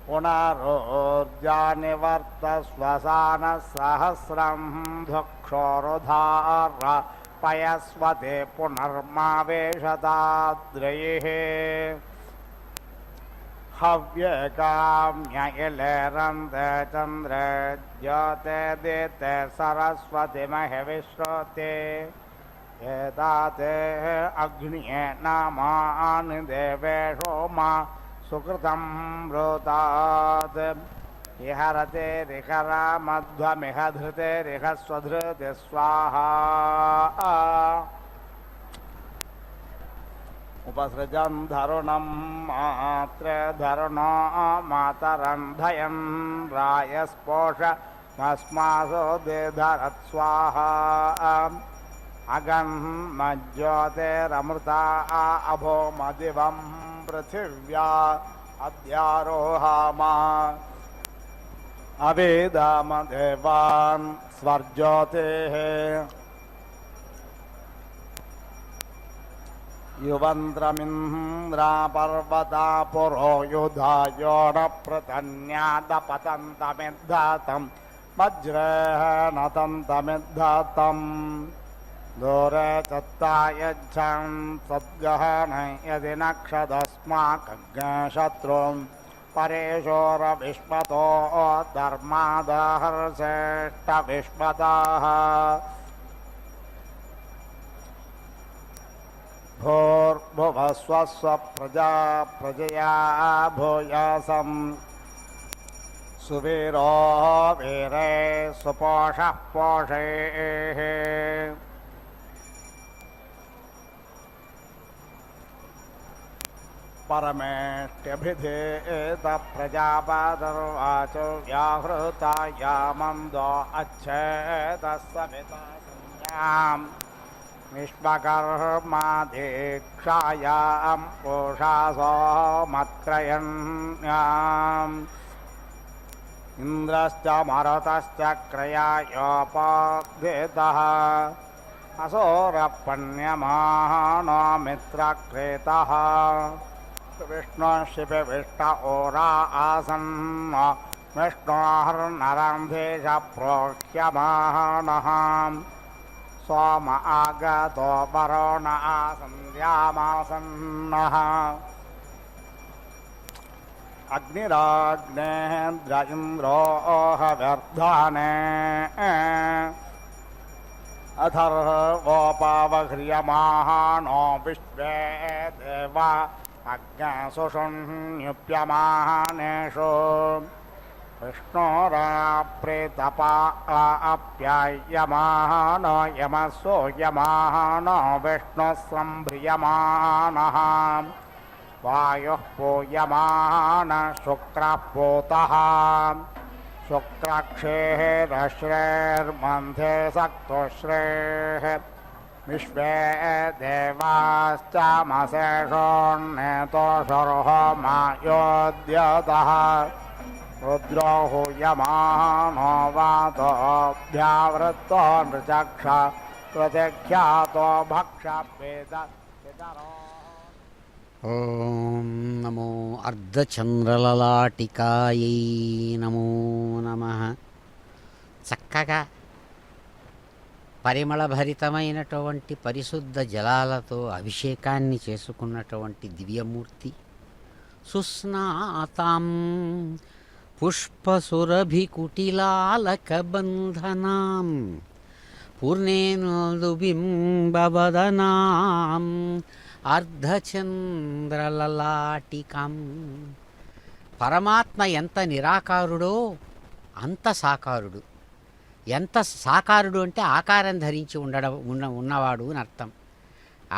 पुनरोर्जानिवर्तस्वसानः सहस्रं धुक्षोरुधार पयस्वते पुनर्मावेशताद्रयेः हव्यकाम्य इलेरन्ते चन्द्रे ज्योते दीते सरस्वती महिविश्रोते एताते अग्न्ये नामानि देवेषु मा सुकृतं ब्रूतात् इहरते रिहरा मध्वमिह धृते रिह स्वधृति स्वाहा उपसृजं धरुणं मात्रे धरुणो मातरं धयन् रायस्पोष भस्मासो देधरत् स्वाहा अगन्मज्योतिरमृता अभो मदिवं पृथिव्या अद्यारोहामा अवेदाम देवान् स्वर्ज्योतेः युवन्त्रमिन्द्रा पर्वता पुरो युधायो न पृतन्यादपतन्तमिद्धातं वज्रेण तन्तमिद्धतं दूरे चत्तायच्छं सद्गहन यदि नक्षदस्माकग्नशत्रुं परेशोरविष्पतो धर्मादहर्षेष्टविष्पतः भूर्भुवस्वस्व प्रजया भूयासं सुवीरो वीरे सुपोषः पोषेः परमेष्ट्यभिधेत प्रजापतिर्वाचो व्याहृता यामन्दो अच्छेदः सविता संज्ञाम् विश्वकर्मा दीक्षायां पूषासो मत्क्रयण्याम् इन्द्रश्च मरुतश्च क्रयायोपदितः असोरपण्यमानो मित्रक्रेतः विष्णुशिपिविष्ट ओरा आसन्न विष्णोर्नरन्धेश प्रोक्ष्यमानः सोम आगतो वरुण आसन्ध्यामासन्नः अग्निराग्नेन्द्र इन्द्रोह व्यर्धाने अथर्वोपवह्रियमानो विश्वे देवा अग्नसुषुण्युप्यमानेषु विष्णोराप्रेतपा आप्यायमानो यमसो यमानो विष्णुः सम्भ्रियमानः वायुः पूयमान शुक्रः पूतः शुक्रक्षेरश्रेर्मन्धे सक्तुश्रेः विश्वे देवाश्चामसेषोन्नेतोषर्होमायोद्यतः रुद्रो हूयमानो वातोऽभ्यावृत्तो नृचक्ष प्रतिख्यातो भक्षपेद ఓం నమో అర్ధచంద్రలలాటికాయై నమో నమః. చక్కగా పరిమళభరితమైనటువంటి పరిశుద్ధ జలాలతో అభిషేకాన్ని చేసుకున్నటువంటి దివ్యమూర్తి సుస్నాతాం పుష్పసురభికుటిలాలకబంధనాం పూర్ణేందుబింబవదనాం అర్ధచంద్రలలాటికం. పరమాత్మ ఎంత నిరాకారుడో అంత సాకారుడు. ఎంత సాకారుడు అంటే ఆకారం ధరించి ఉన్నవాడు అని అర్థం.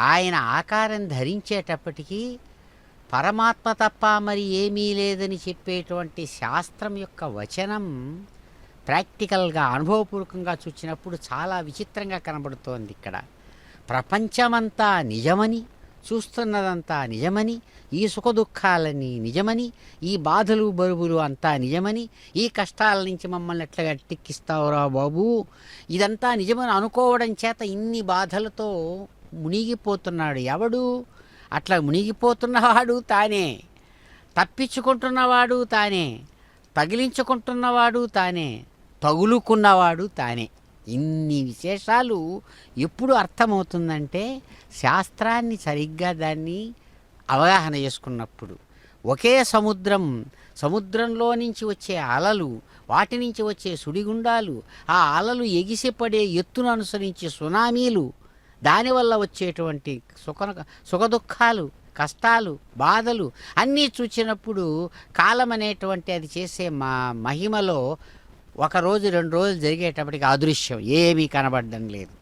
ఆయన ఆకారం ధరించేటప్పటికీ పరమాత్మ తప్ప మరి ఏమీ లేదని చెప్పేటువంటి శాస్త్రం యొక్క వచనం ప్రాక్టికల్గా అనుభవపూర్వకంగా చూసినప్పుడు చాలా విచిత్రంగా కనబడుతోంది. ఇక్కడ ప్రపంచమంతా నిజమని, చూస్తున్నదంతా నిజమని, ఈ సుఖదుఖాలన్నీ నిజమని, ఈ బాధలు బరువులు అంతా నిజమని, ఈ కష్టాల నుంచి మమ్మల్ని ఎట్లా గట్టెక్కిస్తావురా బాబు, ఇదంతా నిజమని అనుకోవడం చేత ఇన్ని బాధలతో మునిగిపోతున్నాడు. ఎవడు అట్లా మునిగిపోతున్నవాడు తానే, తప్పించుకుంటున్నవాడు తానే, తగిలించుకుంటున్నవాడు తానే, తగులుకున్నవాడు తానే. ఇన్ని విశేషాలు ఎప్పుడు అర్థమవుతుందంటే శాస్త్రాన్ని సరిగ్గా దాన్ని అవగాహన చేసుకున్నప్పుడు. ఒకే సముద్రంలో నుంచి వచ్చే అలలు, వాటి నుంచి వచ్చే సుడిగుండాలు, ఆ అలలు ఎగిసిపడే ఎత్తును అనుసరించి సునామీలు, దానివల్ల వచ్చేటువంటి సుఖదుఖాలు, కష్టాలు, బాధలు అన్నీ చూసినప్పుడు కాలం అనేటువంటి అది చేసే మహిమలో ఒక రోజు 2 రోజులు జరిగేటప్పటికి అదృశ్యం ఏమీ కనబడడం లేదు.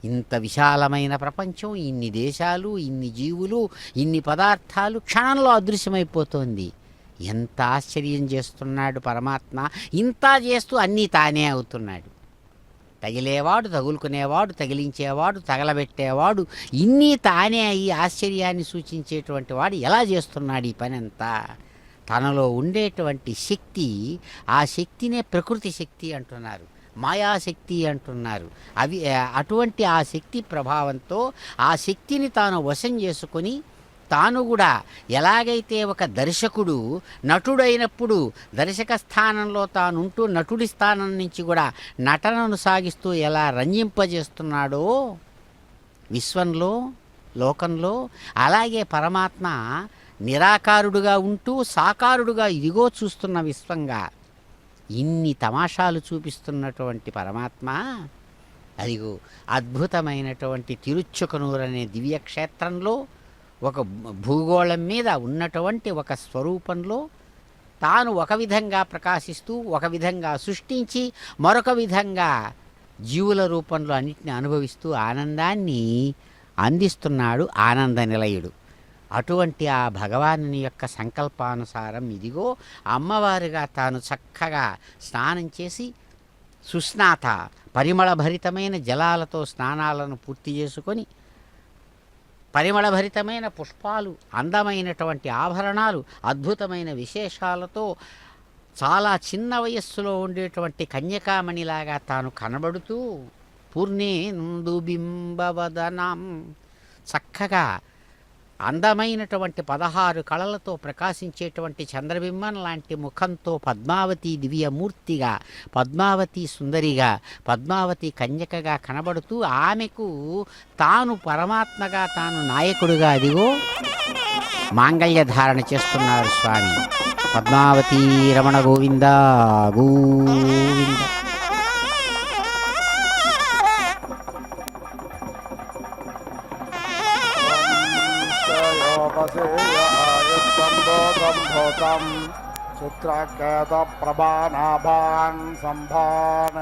ఇంత విశాలమైన ప్రపంచం, ఇన్ని దేశాలు, ఇన్ని జీవులు, ఇన్ని పదార్థాలు క్షణంలో అదృశ్యమైపోతుంది. ఎంత ఆశ్చర్యం చేస్తున్నాడు పరమాత్మ. ఇంత చేస్తూ అన్నీ తానే అవుతున్నాడు. తగిలేవాడు, తగులుకునేవాడు, తగిలించేవాడు, తగలబెట్టేవాడు, ఇన్నీ తానే అయ్యి ఆశ్చర్యాన్ని సూచించేటువంటి వాడు ఎలా చేస్తున్నాడు ఈ పని అంతా? తనలో ఉండేటువంటి శక్తి, ఆ శక్తినే ప్రకృతి శక్తి అంటున్నారు, మాయాశక్తి అంటున్నారు. అటువంటి ఆ శక్తి ప్రభావంతో ఆ శక్తిని తాను వశం చేసుకొని తాను కూడా ఎలాగైతే ఒక దర్శకుడు నటుడైనప్పుడు దర్శక స్థానంలో తానుంటూ నటుడి స్థానం నుంచి కూడా నటనను సాగిస్తూ ఎలా రంజింపజేస్తున్నాడో విశ్వంలో లోకంలో, అలాగే పరమాత్మ నిరాకారుడుగా ఉంటూ సాకారుడుగా ఇదిగో చూస్తున్న విశ్వంగా ఇన్ని తమాషాలు చూపిస్తున్నటువంటి పరమాత్మ అదిగో అద్భుతమైనటువంటి తిరుచుకనూరు అనే దివ్యక్షేత్రంలో ఒక భూగోళం మీద ఉన్నటువంటి ఒక స్వరూపంలో తాను ఒక విధంగా ప్రకాశిస్తూ ఒక విధంగా సృష్టించి మరొక విధంగా జీవుల రూపంలో అన్నిటిని అనుభవిస్తూ ఆనందాన్ని అందిస్తున్నాడు ఆనంద నిలయుడు. అటువంటి ఆ భగవానుని యొక్క సంకల్పానుసారం ఇదిగో అమ్మవారుగా తాను చక్కగా స్నానం చేసి సుస్నాత పరిమళభరితమైన జలాలతో స్నానాలను పూర్తి చేసుకొని పరిమళభరితమైన పుష్పాలు, అందమైనటువంటి ఆభరణాలు, అద్భుతమైన విశేషాలతో చాలా చిన్న వయస్సులో ఉండేటువంటి కన్యకామణిలాగా తాను కనబడుతూ పూర్ణేందు బింబవదనం చక్కగా అందమైనటువంటి 16 కళలతో ప్రకాశించేటువంటి చంద్రబింబం లాంటి ముఖంతో పద్మావతి దివ్యమూర్తిగా, పద్మావతి సుందరిగా, పద్మావతి కన్యకగా కనబడుతూ ఆమెకు తాను పరమాత్మగా, తాను నాయకుడిగా అదిగో మాంగళ్య ధారణ చేస్తున్నారు స్వామి. పద్మావతి రమణ గోవింద గోవింద. చిత్రకేతప్రభానాభాన్ సంభాన్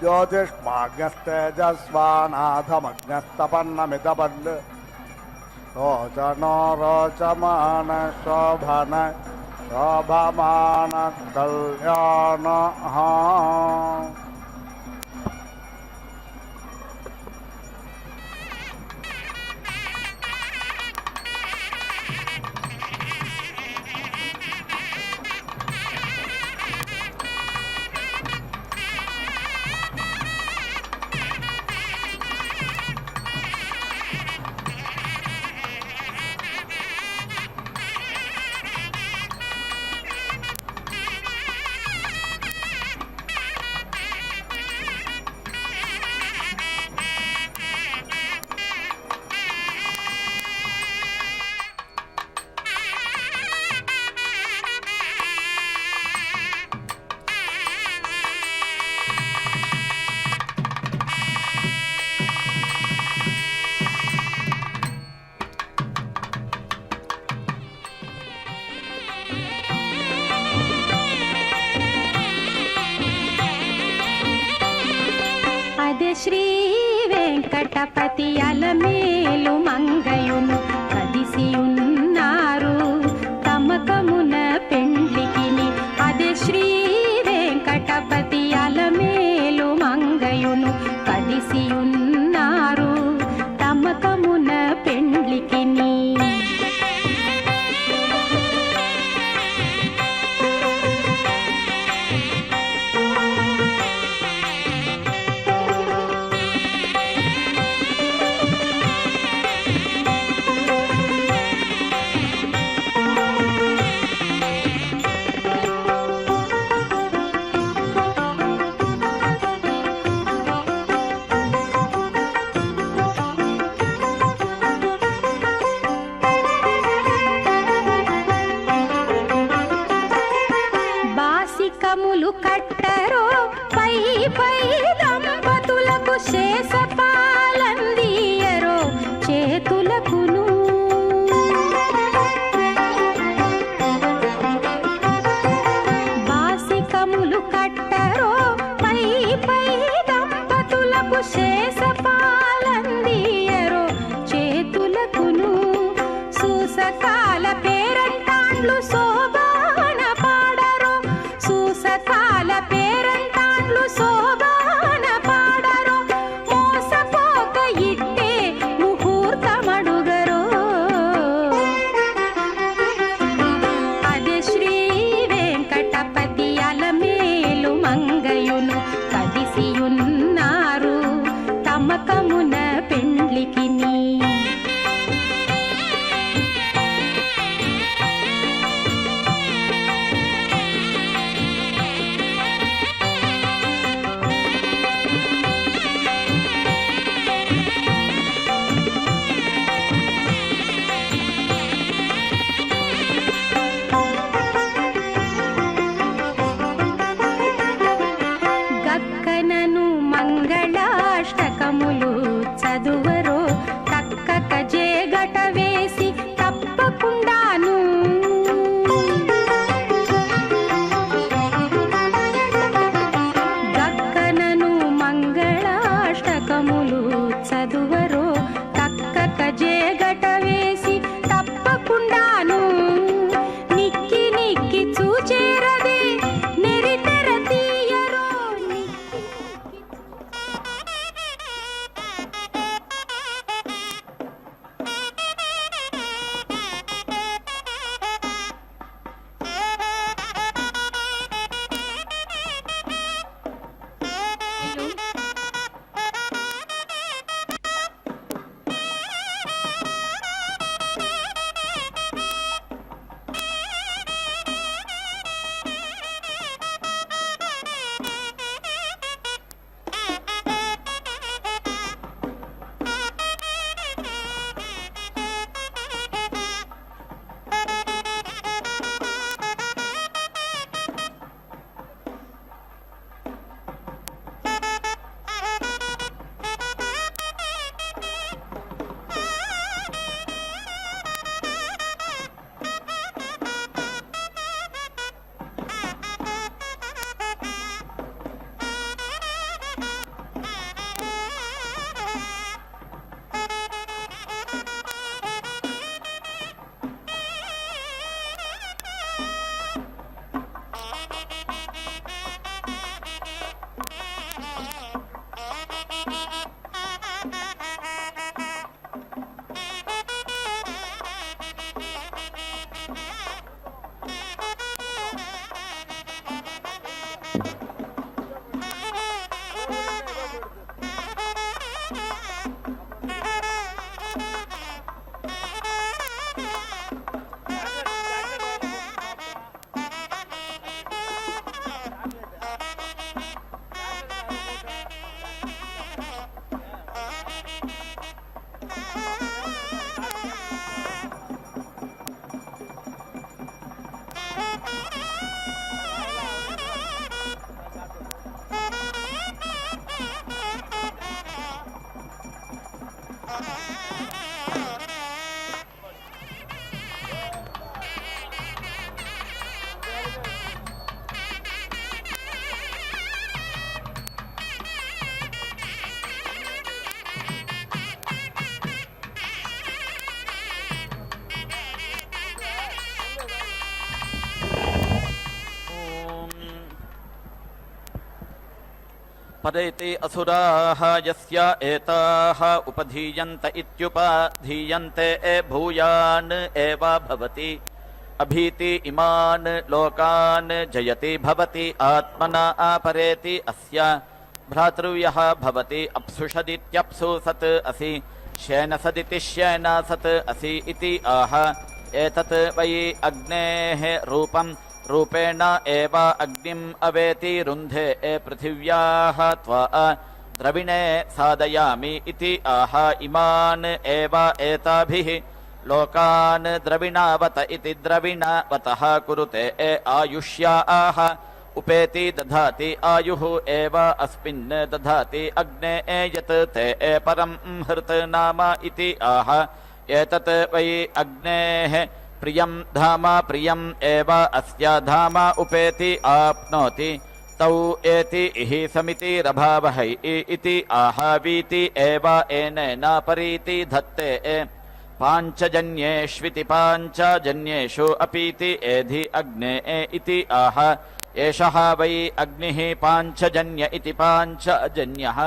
జ్యోతిష్మాగ్యస్తేజస్వానాథమగ్నస్తపన్నమితపన్ రోచనో రోచమాన శోభన శోభమాన కళ్యాణ. శ్రీ వెంకటపతి అలమేలు మంగయును కదిసియున్నారు తమకమున పెండ్లికిని. అదే శ్రీ వెంకటపతి అలమేలు మంగయును కదిసియున్నారు తమకమున పెండ్లికిని. బాసికములు కట్టరో పై పై దంపతులకు శేషపాలందియరో చేతులకును. బాసికములు కట్టరో పై పై దంపతులకు శేషపాలందియరో చేతులకును. సూసకాల పేరంటాండ్లు శోభాన పాడరో, సూసకాల పేరంటాండ్లు శోభాన పాడరో, మోసపోక ఇట్టే ముహూర్తమడుగరో. అదే శ్రీ వెంకటపతి అలమేలు మంగయును కదిసియున్నారు తమకమున పెండ్లికిని. परेति असुराः यस्य एताः उपधीयन्त इत्युपधीयन्ते भूयान् एव भवति अभीति इमान् लोकान् जयति भवति आत्मना परेति अस्य भ्रातृव्यः भवति अप्सुषदित्यप्सु सत् असि श्येन सदिति श्येन सत् असि इति आह एतत् वै अग्नेः रूपं रूपेण एव अग्निम् अवेति रुन्धे पृथिव्याः त्वा द्रविणे साधयामि इति आह इमान् एव एताभिः लोकान् द्रविणावत इति द्रविणावतः कुरुते आयुष्याः उपेति दधाति आयुः एव अस्मिन् दधाति अग्ने यत् ते परं हृत् नाम इति आह एतत् वै अग्नेः प्रियं धाम प्रियम् एव अस्य धाम उपेति आप्नोति तौ एति इहि समितिरभावहै इति आह वीति एव एनेन परीति धत्ते पाञ्चजन्येष्विति पाञ्चजन्येषु अपीति एधि अग्ने इति आह एषः वै अग्निः पाञ्चजन्य इति पाञ्चजन्यः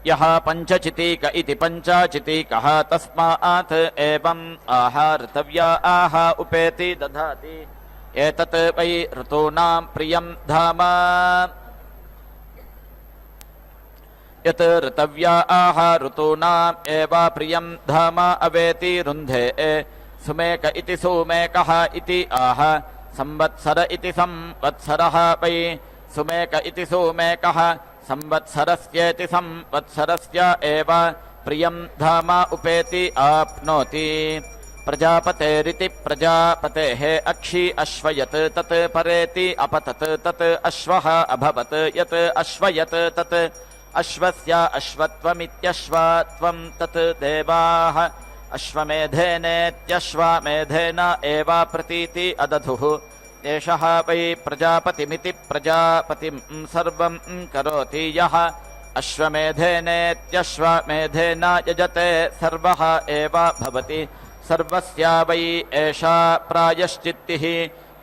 यः पञ्चचितीक इति पञ्चचितीकः तस्मात् एवम् ऋतव्या आह उपेति दधाति एतत् वै ऋतूनां प्रियं धाम यत् ऋतव्या आह ऋतूनाम् एव प्रियं धाम अवेति रुन्धे सुमेक इति सुमेकः इति आह संवत्सर इति संवत्सरः वै सुमेक इति सुमेकः संवत्सरस्येति संवत्सरस्य एव प्रियं धाम उपेति आप्नोति प्रजापतेरिति प्रजापतेः अक्षि अश्वयत् तत् परेति अपतत् तत् अश्वः अभवत् यत् अश्वयत् तत् अश्वस्य अश्वत्वमित्यश्वत्वं तत् देवाः अश्वमेधेनेत्यश्वमेधेन एव प्रतीति अदधुः एषः वै प्रजापतिमिति प्रजापतिं सर्वं करोति यः अश्वमेधेनेत्यश्वमेधेन यजते सर्वः एव भवति सर्वस्य वै एषा प्रायश्चित्तिः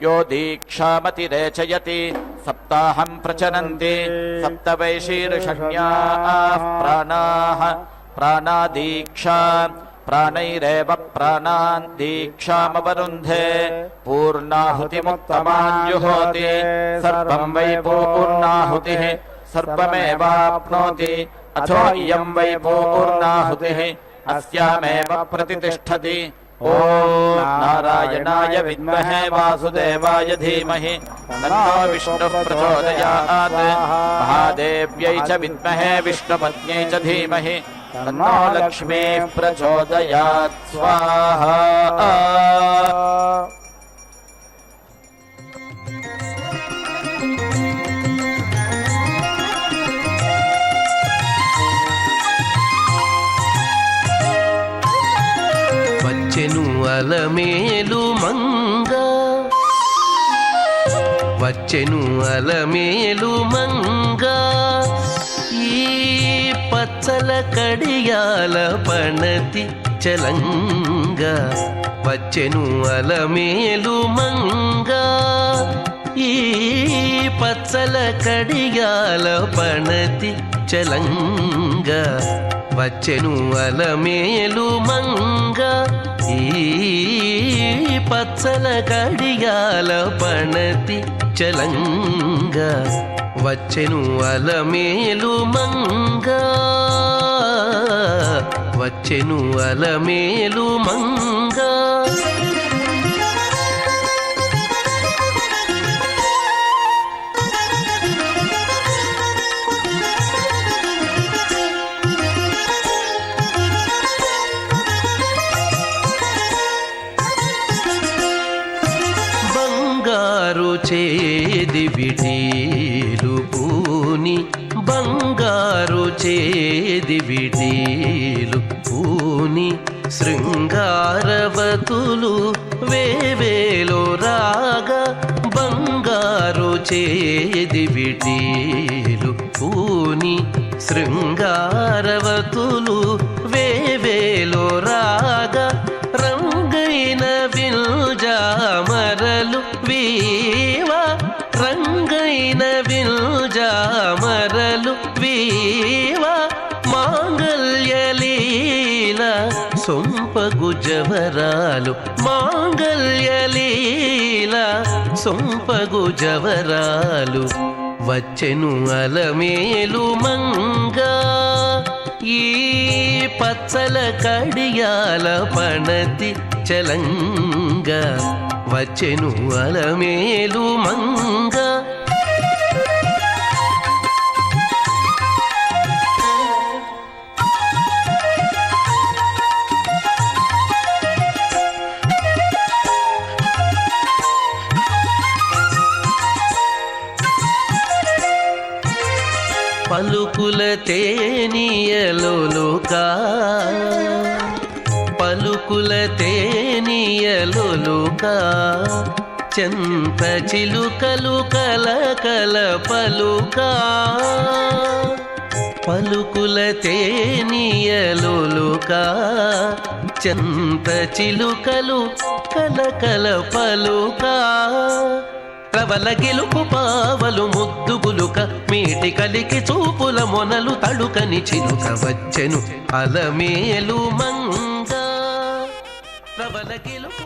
यो दीक्षामतिरेचयति सप्ताहं प्रचरन्ति सप्त वै शीर्षण्याः प्राणाः प्राणादीक्षा प्राणैरेव प्राणान् दीक्षामवरुन्धे पूर्णाहुतिमुत्तमाञ्जुहोति सर्वं वै पूर्णाहुतिः सर्वमेवाप्नोति अथो इयं वै पूर्णाहुतिः अस्यामेव प्रतिष्ठति ॐ नारायणाय विद्महे वासुदेवाय धीमहि तन्नो विष्णुः प्रचोदयात् महादेव्यै च विद्महे विष्णुपत्न्यै च धीमहि तन्नो लक्ष्मीः प्रचोदयात् स्वाहा వచ్చెను అలమేలు మంగ వచ్చెను అలమేలు మంగ ఈ పచ్చల కడియాల పణతి చలంగ వచ్చెను అలమేలు మంగ ఈ పచ్చల కడియాల పణతి చలంగ వచ్చెను అలమేలు మంగ ఈ పచ్చల కడియాల పణతి చలంగ వచ్చెను అలమేలు మంగ వచ్చెను అలమేలు మంగ చేది విటీలు పూని బంగారు చేది విటీలు పూని శృంగారవతులు వేవేలో రాగా బంగారు చేది విటీలు పూని శృంగారవతులు వేవేలో రాగా రంగైన విల్జామరలు వీవ రంగైన విల్జామరలు సొంపగు జవరాలు మాంగళ్యలీల సొంపగు జవరాలు వచ్చెను అలమేలు మంగా ఈ పచ్చల కడియాల పణతి చలంగా వచ్చెను అలమేలు మంగా పలుకుల తేనియలోలుకా పలుకుల తేనియలోలుకా చెంత చిలుకలు కలకల పలుకా పలుకుల తేనియలోలుకా చెంత చిలుకలు కలకల పలుకా ప్రబల గెలుపు పావలు ముద్దుగులుక మీటి కలికి చూపుల మొనలు తడుకని చిలుక వచ్చెను అలమేలు మంగా ప్రబల గెలుపు